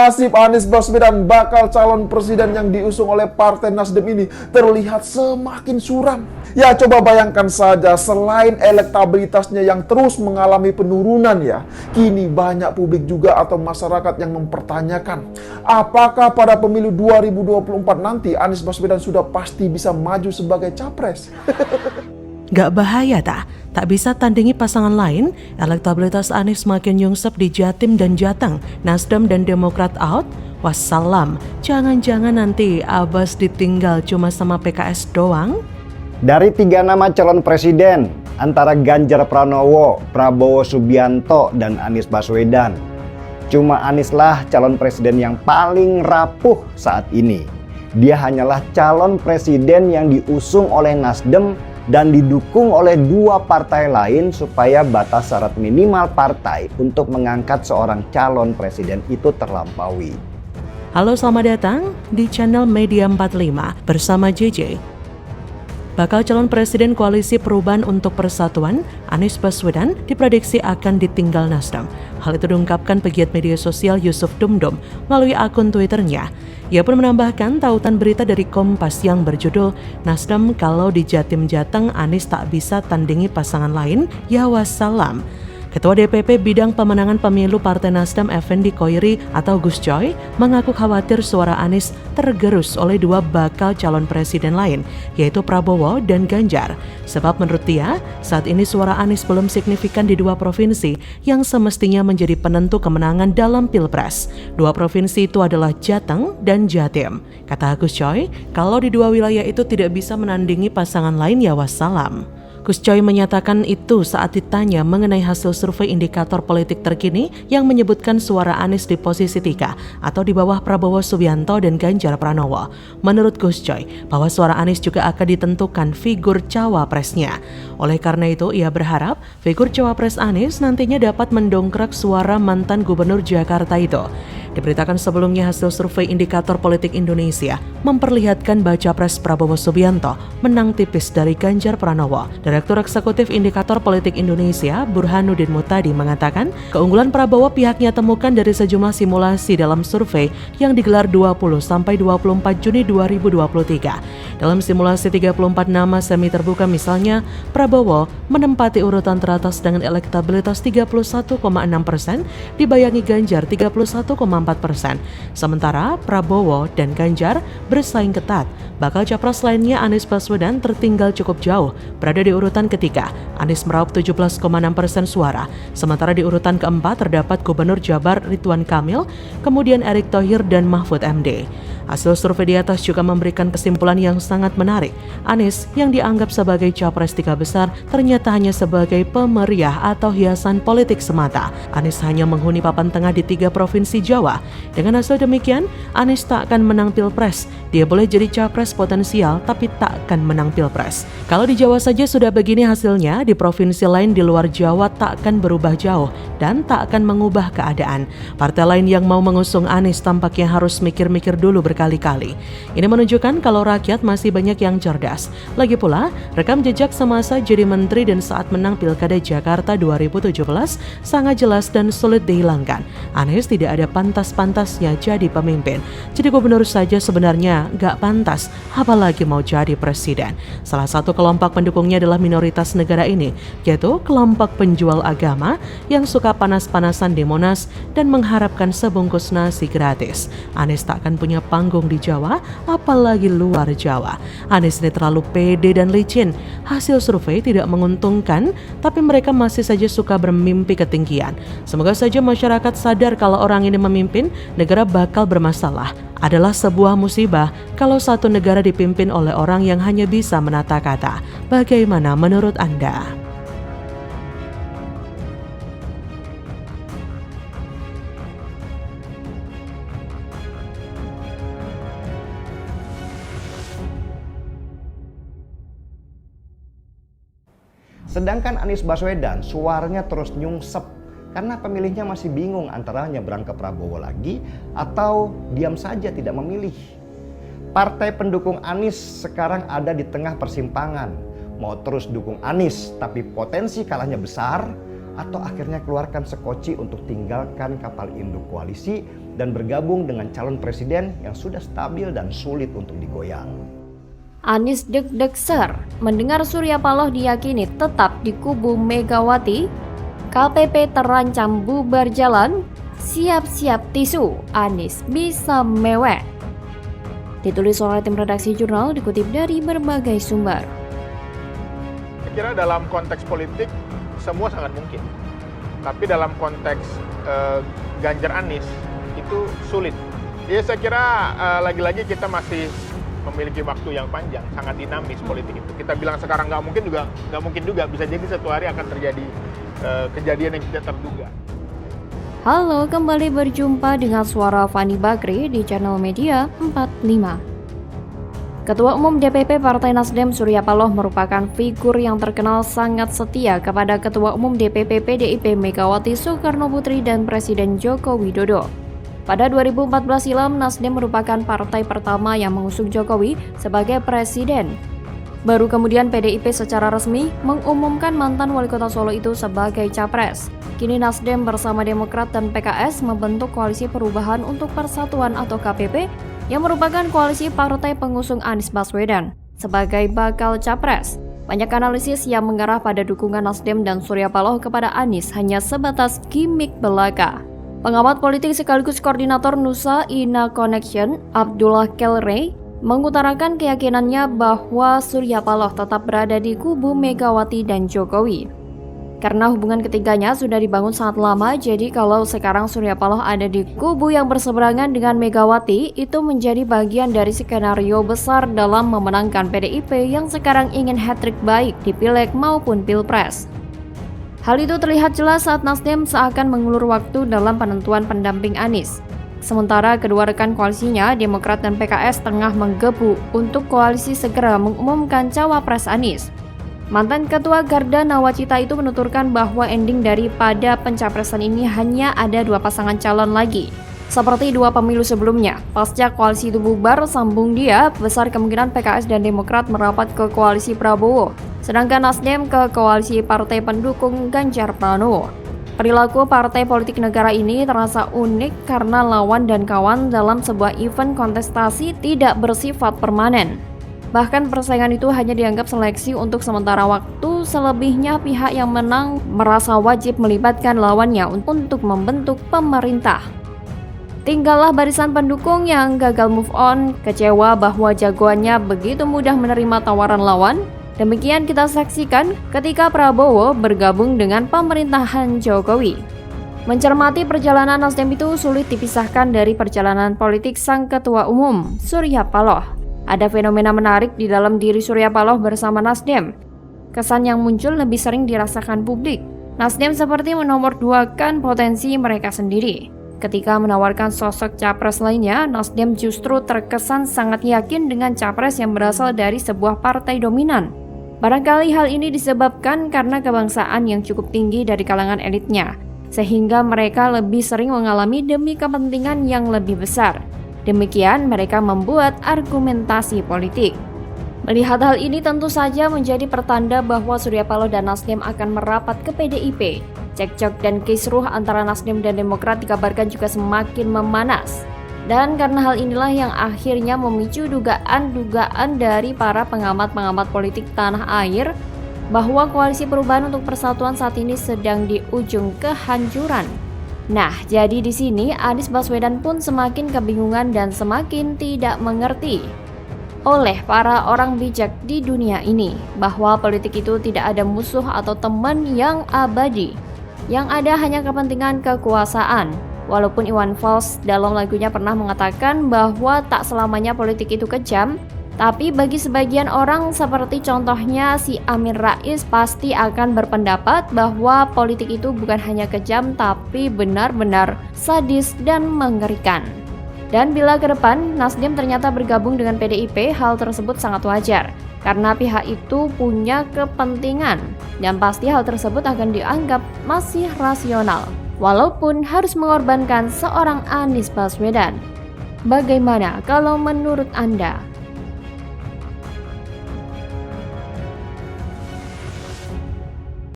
nasib Anies Baswedan bakal calon presiden yang diusung oleh Partai Nasdem ini terlihat semakin suram. Ya, coba bayangkan saja, selain elektabilitasnya yang terus mengalami penurunan ya, kini banyak publik juga atau masyarakat yang mempertanyakan, apakah pada pemilu 2024 nanti Anies Baswedan sudah pasti bisa maju sebagai capres? Gak bahaya tak bisa tandingi pasangan lain, elektabilitas Anies makin nyungsep di Jatim dan Jateng, Nasdem dan Demokrat out, wassalam, jangan-jangan nanti Abbas ditinggal cuma sama PKS doang? Dari 3 nama calon presiden antara Ganjar Pranowo, Prabowo Subianto, dan Anies Baswedan, cuma Anies lah calon presiden yang paling rapuh saat ini. Dia hanyalah calon presiden yang diusung oleh Nasdem dan didukung oleh 2 partai lain supaya batas syarat minimal partai untuk mengangkat seorang calon presiden itu terlampaui. Halo, selamat datang di channel Media 45 bersama JJ. Bakal calon presiden Koalisi Perubahan untuk Persatuan, Anies Baswedan, diprediksi akan ditinggal Nasdem. Hal itu diungkapkan pegiat media sosial Yusuf Dumdum melalui akun Twitternya. Ia pun menambahkan tautan berita dari Kompas yang berjudul Nasdem kalau di Jatim Jateng Anies tak bisa tandingi pasangan lain, ya wassalam. Ketua DPP Bidang Pemenangan Pemilu Partai Nasdem Effendi Koiri atau Gus Coy mengaku khawatir suara Anies tergerus oleh 2 bakal calon presiden lain, yaitu Prabowo dan Ganjar. Sebab menurut dia, saat ini suara Anies belum signifikan di 2 provinsi yang semestinya menjadi penentu kemenangan dalam Pilpres. 2 provinsi itu adalah Jateng dan Jatim. Kata Gus Coy, kalau di 2 wilayah itu tidak bisa menandingi pasangan lain, ya wassalam. Gus Coy menyatakan itu saat ditanya mengenai hasil survei indikator politik terkini yang menyebutkan suara Anies di posisi 3 atau di bawah Prabowo Subianto dan Ganjar Pranowo. Menurut Gus Coy, bahwa suara Anies juga akan ditentukan figur cawapresnya. Oleh karena itu, ia berharap figur cawapres Anies nantinya dapat mendongkrak suara mantan gubernur Jakarta itu. Diberitakan sebelumnya hasil survei indikator politik Indonesia memperlihatkan baca pres Prabowo Subianto menang tipis dari Ganjar Pranowo. Direktur Eksekutif Indikator Politik Indonesia, Burhanuddin Muhtadi mengatakan, keunggulan Prabowo pihaknya temukan dari sejumlah simulasi dalam survei yang digelar 20-24 Juni 2023. Dalam simulasi 34 nama semi terbuka misalnya, Prabowo menempati urutan teratas dengan elektabilitas 31,6%, dibayangi Ganjar 31,4%. Sementara Prabowo dan Ganjar bersaing ketat. Bakal capres lainnya Anies Baswedan tertinggal cukup jauh, berada di urutan ketiga. Anies meraup 17,6% suara. Sementara di urutan keempat terdapat Gubernur Jabar Ridwan Kamil, kemudian Erick Thohir dan Mahfud MD. Hasil survei di atas juga memberikan kesimpulan yang sangat menarik. Anies yang dianggap sebagai capres 3 besar ternyata hanya sebagai pemeriah atau hiasan politik semata. Anies hanya menghuni papan tengah di 3 provinsi Jawa. Dengan hasil demikian, Anies tak akan menang Pilpres. Dia boleh jadi capres potensial tapi tak akan menang Pilpres. Kalau di Jawa saja sudah begini hasilnya, di provinsi lain di luar Jawa tak akan berubah jauh dan tak akan mengubah keadaan. Partai lain yang mau mengusung Anies tampaknya harus mikir-mikir dulu berkali-kali. Ini menunjukkan kalau rakyat masih banyak yang cerdas. Lagi pula, rekam jejak semasa jadi menteri dan saat menang Pilkada Jakarta 2017 sangat jelas dan sulit dihilangkan. Anies tidak ada pantas-pantasnya jadi pemimpin. Jadi gubernur saja sebenarnya gak pantas, apalagi mau jadi presiden. Salah satu kelompok pendukungnya adalah minoritas negara ini, yaitu kelompok penjual agama yang suka panas-panasan di Monas dan mengharapkan sebungkus nasi gratis. Anies tak akan punya panggung di Jawa, apalagi luar Jawa. Anies ini terlalu pede dan licin. Hasil survei tidak menguntungkan, tapi mereka masih saja suka bermimpi ketinggian. Semoga saja masyarakat sadar kalau orang ini memimpin, negara bakal bermasalah. Adalah sebuah musibah kalau satu negara dipimpin oleh orang yang hanya bisa menata kata. Bagaimana menurut Anda? Sedangkan Anies Baswedan suaranya terus nyungsep karena pemilihnya masih bingung antara nyebrang ke Prabowo lagi atau diam saja tidak memilih. Partai pendukung Anies sekarang ada di tengah persimpangan. Mau terus dukung Anies tapi potensi kalahnya besar, atau akhirnya keluarkan sekoci untuk tinggalkan kapal induk koalisi dan bergabung dengan calon presiden yang sudah stabil dan sulit untuk digoyang. Anies deg-degser mendengar Surya Paloh diyakini tetap di kubu Megawati. KPP terancam bubar jalan, siap-siap tisu, Anies bisa mewek. Ditulis oleh tim redaksi jurnal, dikutip dari berbagai sumber. Saya kira dalam konteks politik semua sangat mungkin, tapi dalam konteks Ganjar Anies itu sulit. Ya saya kira lagi-lagi kita masih memiliki waktu yang panjang, sangat dinamis politik itu. Kita bilang sekarang nggak mungkin juga, bisa jadi suatu hari akan terjadi kejadian yang tidak terduga. Halo, kembali berjumpa dengan suara Fani Bakri di channel Media 45. Ketua Umum DPP Partai Nasdem Surya Paloh merupakan figur yang terkenal sangat setia kepada Ketua Umum DPP PDIP Megawati Soekarno Putri dan Presiden Joko Widodo. Pada 2014 silam, Nasdem merupakan partai pertama yang mengusung Jokowi sebagai presiden. Baru kemudian PDIP secara resmi mengumumkan mantan wali kota Solo itu sebagai capres. Kini Nasdem bersama Demokrat dan PKS membentuk Koalisi Perubahan untuk Persatuan atau KPP yang merupakan koalisi partai pengusung Anies Baswedan sebagai bakal capres. Banyak analisis yang mengarah pada dukungan Nasdem dan Surya Paloh kepada Anies hanya sebatas gimmick belaka. Pengamat politik sekaligus koordinator Nusa Ina Connection, Abdullah Kelrey, mengutarakan keyakinannya bahwa Surya Paloh tetap berada di kubu Megawati dan Jokowi. Karena hubungan ketiganya sudah dibangun sangat lama, jadi kalau sekarang Surya Paloh ada di kubu yang berseberangan dengan Megawati, itu menjadi bagian dari skenario besar dalam memenangkan PDIP yang sekarang ingin hat-trick baik di Pileg maupun Pilpres. Hal itu terlihat jelas saat Nasdem seakan mengulur waktu dalam penentuan pendamping Anies. Sementara kedua rekan koalisinya, Demokrat dan PKS tengah menggebu untuk koalisi segera mengumumkan cawapres Anies. Mantan Ketua Garda Nawacita itu menuturkan bahwa ending daripada pencapresan ini hanya ada dua pasangan calon lagi. Seperti dua pemilu sebelumnya, pasca koalisi itu bubar, sambung dia, besar kemungkinan PKS dan Demokrat merapat ke koalisi Prabowo, sedangkan Nasdem ke koalisi partai pendukung Ganjar Pranowo. Perilaku partai politik negara ini terasa unik karena lawan dan kawan dalam sebuah event kontestasi tidak bersifat permanen. Bahkan persaingan itu hanya dianggap seleksi untuk sementara waktu, selebihnya pihak yang menang merasa wajib melibatkan lawannya untuk membentuk pemerintah. Tinggallah barisan pendukung yang gagal move on, kecewa bahwa jagoannya begitu mudah menerima tawaran lawan. Demikian kita saksikan ketika Prabowo bergabung dengan pemerintahan Jokowi. Mencermati perjalanan Nasdem itu sulit dipisahkan dari perjalanan politik sang Ketua Umum, Surya Paloh. Ada fenomena menarik di dalam diri Surya Paloh bersama Nasdem. Kesan yang muncul lebih sering dirasakan publik. Nasdem seperti menomorduakan potensi mereka sendiri. Ketika menawarkan sosok capres lainnya, Nasdem justru terkesan sangat yakin dengan capres yang berasal dari sebuah partai dominan. Barangkali hal ini disebabkan karena kebangsaan yang cukup tinggi dari kalangan elitnya, sehingga mereka lebih sering mengalami demi kepentingan yang lebih besar. Demikian mereka membuat argumentasi politik. Melihat hal ini tentu saja menjadi pertanda bahwa Surya Paloh dan Nasdem akan merapat ke PDIP. Cekcok dan kisruh antara Nasdem dan Demokrat dikabarkan juga semakin memanas. Dan karena hal inilah yang akhirnya memicu dugaan-dugaan dari para pengamat-pengamat politik tanah air bahwa koalisi perubahan untuk persatuan saat ini sedang di ujung kehancuran. Nah, jadi di sini Anies Baswedan pun semakin kebingungan dan semakin tidak mengerti oleh para orang bijak di dunia ini bahwa politik itu tidak ada musuh atau teman yang abadi. Yang ada hanya kepentingan kekuasaan. Walaupun Iwan Fals dalam lagunya pernah mengatakan bahwa tak selamanya politik itu kejam, tapi bagi sebagian orang seperti contohnya si Amin Rais pasti akan berpendapat bahwa politik itu bukan hanya kejam tapi benar-benar sadis dan mengerikan. Dan bila ke depan Nasdem ternyata bergabung dengan PDIP, hal tersebut sangat wajar karena pihak itu punya kepentingan dan pasti hal tersebut akan dianggap masih rasional walaupun harus mengorbankan seorang Anies Baswedan. Bagaimana kalau menurut Anda?